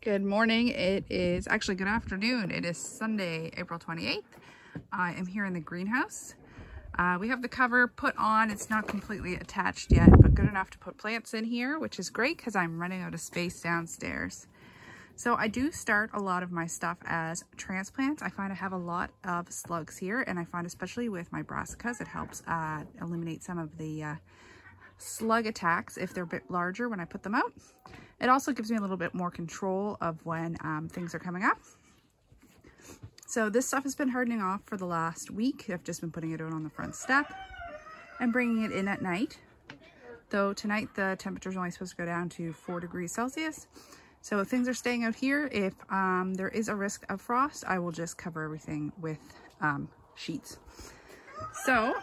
Good morning. It is actually good afternoon. It is Sunday, April 28th. I am here in the greenhouse. We have the cover put on. It's not completely attached yet, but good enough to put plants in here, which is great because I'm running out of space downstairs. So I do start a lot of my stuff as transplants. I find I have a lot of slugs here, and I find especially with my brassicas, it helps eliminate some of the slug attacks if they're a bit larger when I put them out. It also gives me a little bit more control of when things are coming up. So this stuff has been hardening off for the last week. I've just been putting it out on the front step and bringing it in at night. Though tonight the temperature is only supposed to go down to 4 degrees Celsius. So things are staying out here. If there is a risk of frost, I will just cover everything with sheets. So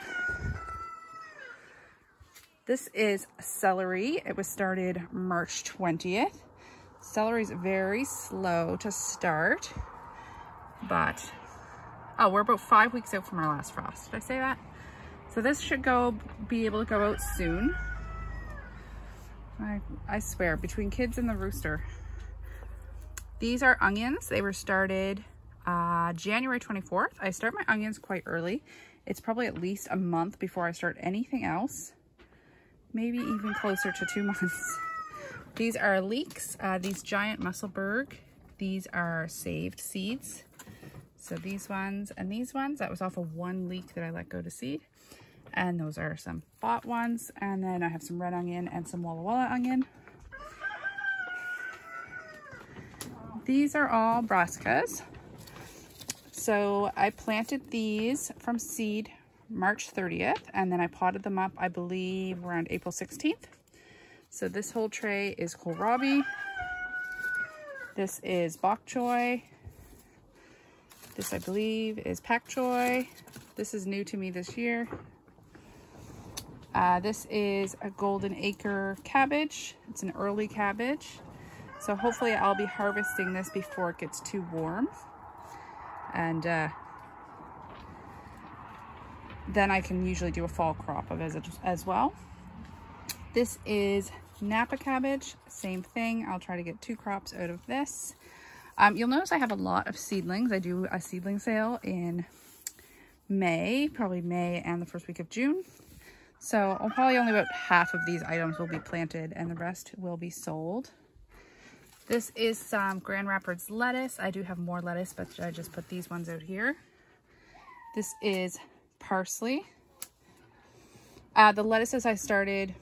this is celery. It was started March 20th. Celery is very slow to start, but oh, we're about 5 weeks out from our last frost. Did I say that? So this should be able to go out soon. I swear, between kids and the rooster. These are onions. They were started January 24th. I start my onions quite early. It's probably at least a month before I start anything else. Maybe even closer to 2 months. These are leeks, these giant musselburgh. These are saved seeds. So these ones and these ones, that was off of one leek that I let go to seed. And those are some bought ones. And then I have some red onion and some Walla Walla onion. These are all brassicas. So I planted these from seed March 30th, and then I potted them up, I believe, around April 16th. So this whole tray is kohlrabi. This is bok choy. This, I believe, is pak choy. This is new to me this year. This is a golden acre cabbage. It's an early cabbage. So hopefully I'll be harvesting this before it gets too warm. And then I can usually do a fall crop of it as well. This is Napa cabbage, same thing. I'll try to get 2 crops out of this. You'll notice I have a lot of seedlings. I do a seedling sale in May, probably May and the first week of June. So I'll probably only about half of these items will be planted and the rest will be sold. This is some Grand Rapids lettuce. I do have more lettuce, but I just put these ones out here. This is parsley. The lettuces I started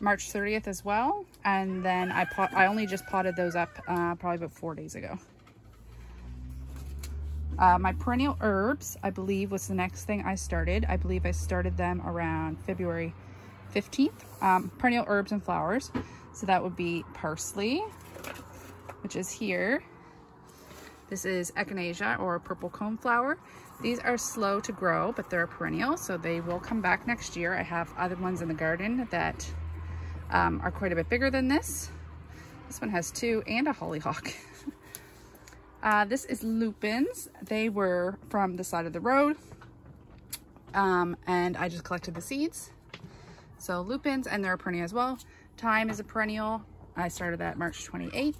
March 30th as well, and then I only just potted those up probably about 4 days ago. My perennial herbs, I believe, was the next thing I started. I believe I started them around February 15th. Perennial herbs and flowers. So that would be parsley, which is here. This is echinacea, or purple coneflower. These are slow to grow, but they're a perennial, so they will come back next year. I have other ones in the garden that are quite a bit bigger than this. This one has 2 and a hollyhock. This is lupins. They were from the side of the road, and I just collected the seeds. So lupins, and they're a perennial as well. Thyme is a perennial. I started that March 28th.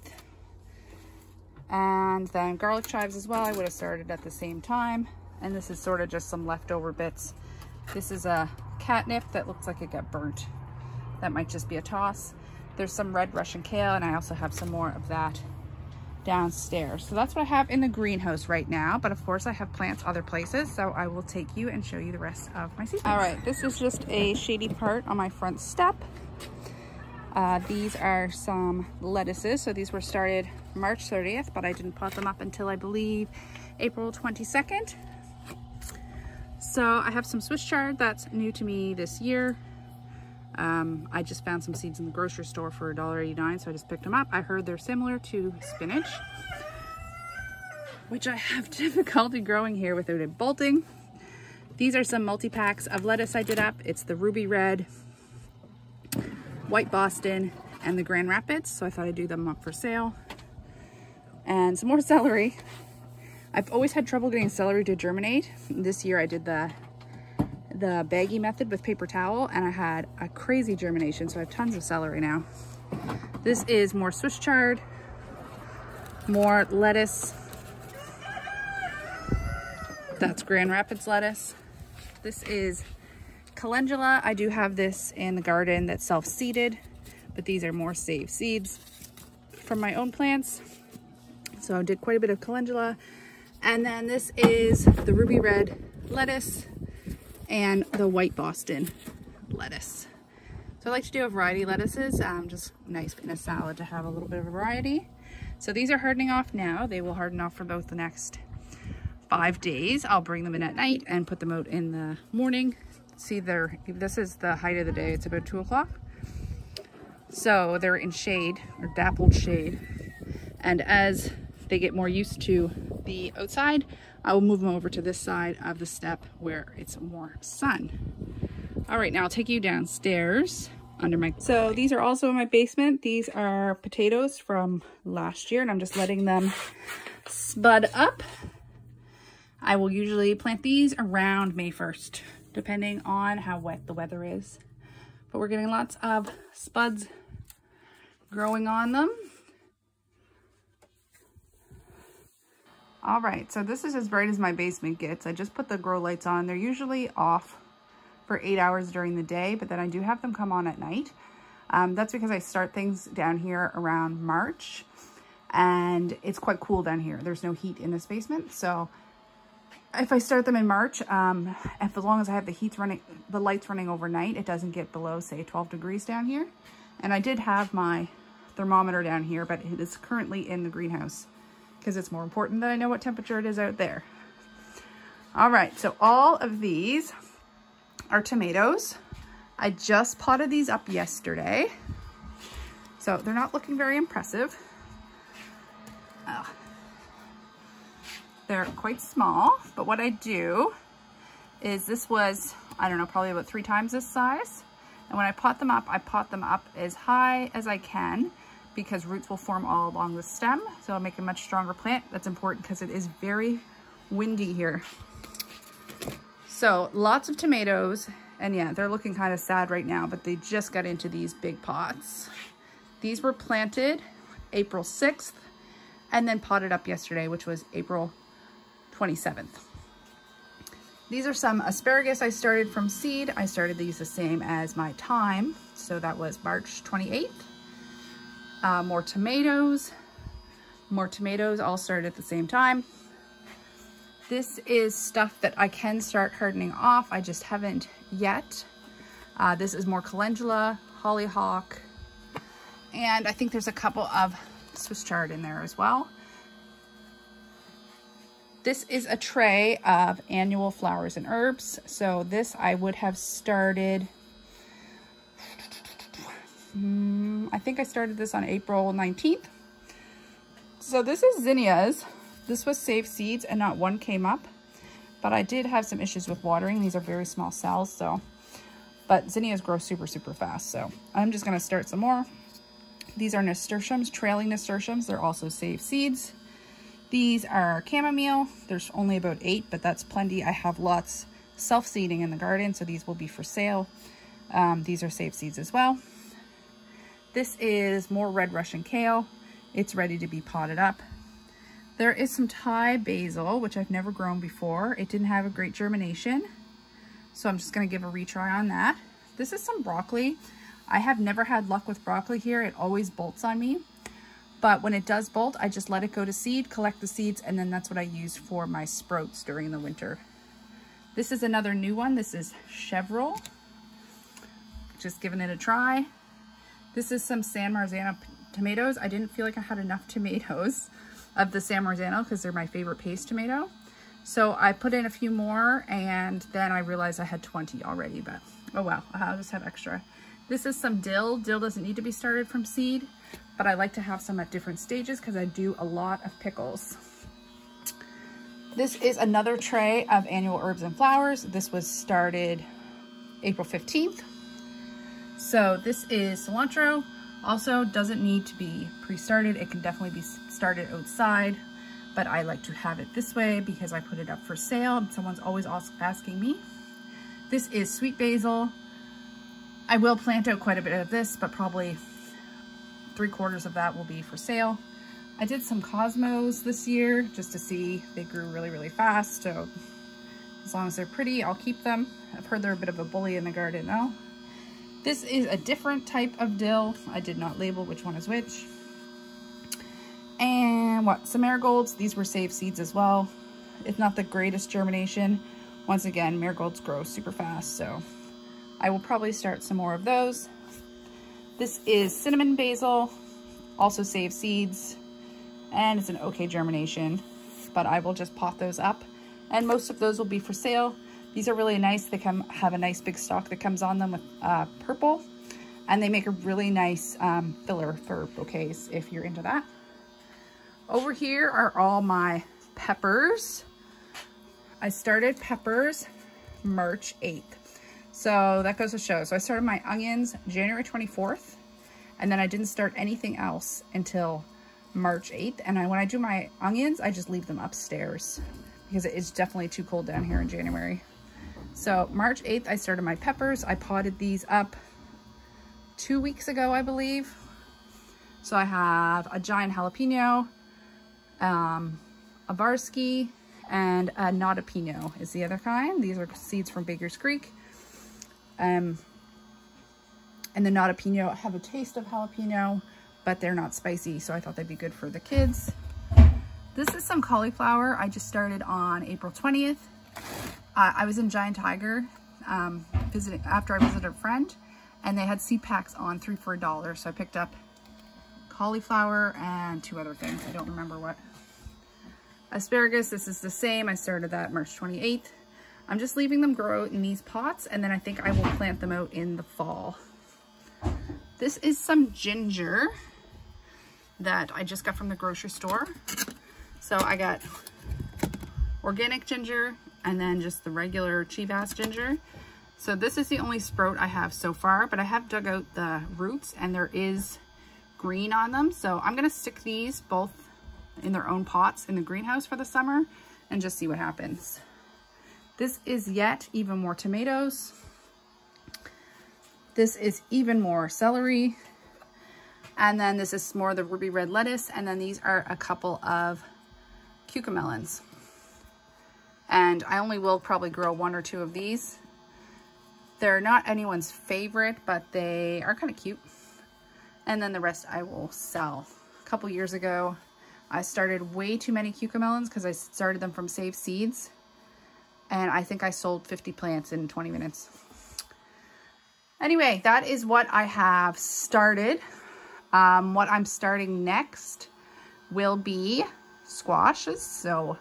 And then garlic chives as well, I would have started at the same time. And this is sort of just some leftover bits. This is a catnip that looks like it got burnt. That might just be a toss. There's some red Russian kale, and I also have some more of that downstairs. So that's what I have in the greenhouse right now. But of course I have plants other places, so I will take you and show you the rest of my seedlings. All right, this is just a shady part on my front step. These are some lettuces. So these were started March 30th, but I didn't pot them up until I believe April 22nd. So I have some Swiss chard that's new to me this year. I just found some seeds in the grocery store for $1.89, so I just picked them up. I heard they're similar to spinach, which I have difficulty growing here without it bolting. These are some multi-packs of lettuce I did up. It's the ruby red, white Boston, and the Grand Rapids, so I thought I'd do them up for sale. And some more celery. I've always had trouble getting celery to germinate. This year I did the baggy method with paper towel, and I had a crazy germination, so I have tons of celery now. This is more Swiss chard. More lettuce. That's Grand Rapids lettuce. This is calendula. I do have this in the garden that's self-seeded, but these are more saved seeds from my own plants. So I did quite a bit of calendula. And then this is the ruby red lettuce and the white Boston lettuce. So I like to do a variety of lettuces, just nice in a salad to have a little bit of a variety. So these are hardening off now. They will harden off for about the next 5 days. I'll bring them in at night and put them out in the morning. See, this is the height of the day. It's about 2 o'clock. So they're in shade or dappled shade. And as they get more used to the outside, I will move them over to this side of the step where it's more sun. All right, now I'll take you downstairs under my... So these are also in my basement. These are potatoes from last year, and I'm just letting them spud up. I will usually plant these around May 1st, depending on how wet the weather is. But we're getting lots of spuds growing on them. All right, so this is as bright as my basement gets. I just put the grow lights on. They're usually off for 8 hours during the day, but then I do have them come on at night. That's because I start things down here around March, and it's quite cool down here. There's no heat in this basement, so if I start them in March, as long as I have the lights running overnight, it doesn't get below, say, 12 degrees down here. And I did have my thermometer down here, but it is currently in the greenhouse because it's more important that I know what temperature it is out there. All right, so all of these are tomatoes. I just potted these up yesterday, so they're not looking very impressive. They're quite small, but what I do is this was, I don't know, probably about 3 times this size. And when I pot them up, I pot them up as high as I can because roots will form all along the stem. So I'll make a much stronger plant. That's important because it is very windy here. So lots of tomatoes, and yeah, they're looking kind of sad right now, but they just got into these big pots. These were planted April 6th and then potted up yesterday, which was April 27th. These are some asparagus I started from seed. I started these the same as my thyme, so that was March 28th. More tomatoes all started at the same time. This is stuff that I can start hardening off. I just haven't yet. This is more calendula, hollyhock, and I think there's a couple of Swiss chard in there as well. This is a tray of annual flowers and herbs. So this I would have started, I think I started this on April 19th. So this is zinnias. This was saved seeds and not one came up, but I did have some issues with watering. These are very small cells, so, but zinnias grow super, super fast. So I'm just gonna start some more. These are nasturtiums, trailing nasturtiums. They're also saved seeds. These are chamomile. There's only about 8, but that's plenty. I have lots self-seeding in the garden, so these will be for sale. These are saved seeds as well. This is more red Russian kale. It's ready to be potted up. There is some Thai basil, which I've never grown before. It didn't have a great germination, so I'm just gonna give a retry on that. This is some broccoli. I have never had luck with broccoli here. It always bolts on me. But when it does bolt, I just let it go to seed, collect the seeds, and then that's what I use for my sprouts during the winter. This is another new one. This is Chevrolet. Just giving it a try. This is some San Marzano tomatoes. I didn't feel like I had enough tomatoes of the San Marzano because they're my favorite paste tomato. So I put in a few more, and then I realized I had 20 already, but oh well, I'll just have extra. This is some dill. Dill doesn't need to be started from seed, but I like to have some at different stages because I do a lot of pickles. This is another tray of annual herbs and flowers. This was started April 15th. So this is cilantro. Also doesn't need to be pre-started. It can definitely be started outside, but I like to have it this way because I put it up for sale. Someone's always asking me. This is sweet basil. I will plant out quite a bit of this, but probably 3/4 of that will be for sale. I did some cosmos this year just to see. They grew really, really fast. So as long as they're pretty, I'll keep them. I've heard they're a bit of a bully in the garden now. This is a different type of dill. I did not label which one is which. And some marigolds. These were saved seeds as well. It's not the greatest germination. Once again, marigolds grow super fast, so I will probably start some more of those. This is cinnamon basil, also saved seeds, and it's an okay germination, but I will just pot those up, and most of those will be for sale. These are really nice. They have a nice big stalk that comes on them with purple, and they make a really nice filler for bouquets if you're into that. Over here are all my peppers. I started peppers March 8th. So that goes to show. So I started my onions January 24th, and then I didn't start anything else until March 8th. And when I do my onions, I just leave them upstairs because it is definitely too cold down here in January. So March 8th, I started my peppers. I potted these up 2 weeks ago, I believe. So I have a giant jalapeno, a Varsky, and a Not a Pinot is the other kind. These are seeds from Baker's Creek. And the Not a Pinot have a taste of jalapeno, but they're not spicy, so I thought they'd be good for the kids. This is some cauliflower I just started on April 20th. I was in Giant Tiger after I visited a friend, and they had seed packs on 3 for $1, so I picked up cauliflower and 2 other things. I don't remember what. Asparagus, this is the same. I started that March 28th. I'm just leaving them grow in these pots, and then I think I will plant them out in the fall. This is some ginger that I just got from the grocery store. So I got organic ginger and then just the regular cheap-ass ginger. So this is the only sprout I have so far, but I have dug out the roots and there is green on them. So I'm gonna stick these both in their own pots in the greenhouse for the summer and just see what happens. This is yet even more tomatoes. This is even more celery. And then this is more the ruby red lettuce. And then these are a couple of cucamelons. And I only will probably grow 1 or 2 of these. They're not anyone's favorite, but they are kind of cute. And then the rest I will sell. A couple years ago, I started way too many cucamelons because I started them from saved seeds. And I think I sold 50 plants in 20 minutes. Anyway, that is what I have started. What I'm starting next will be squashes. So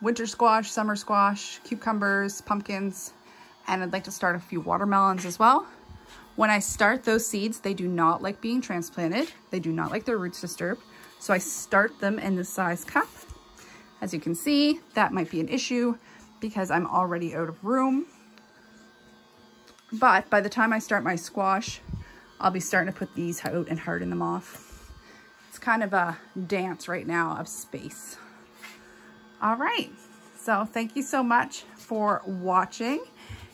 winter squash, summer squash, cucumbers, pumpkins, and I'd like to start a few watermelons as well. When I start those seeds, they do not like being transplanted. They do not like their roots disturbed. So I start them in this size cup. As you can see, that might be an issue because I'm already out of room. But by the time I start my squash, I'll be starting to put these out and harden them off. It's kind of a dance right now of space. All right, so thank you so much for watching.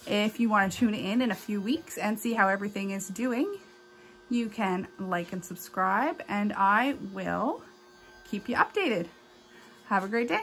If you want to tune in a few weeks and see how everything is doing, you can like and subscribe, and I will keep you updated. Have a great day.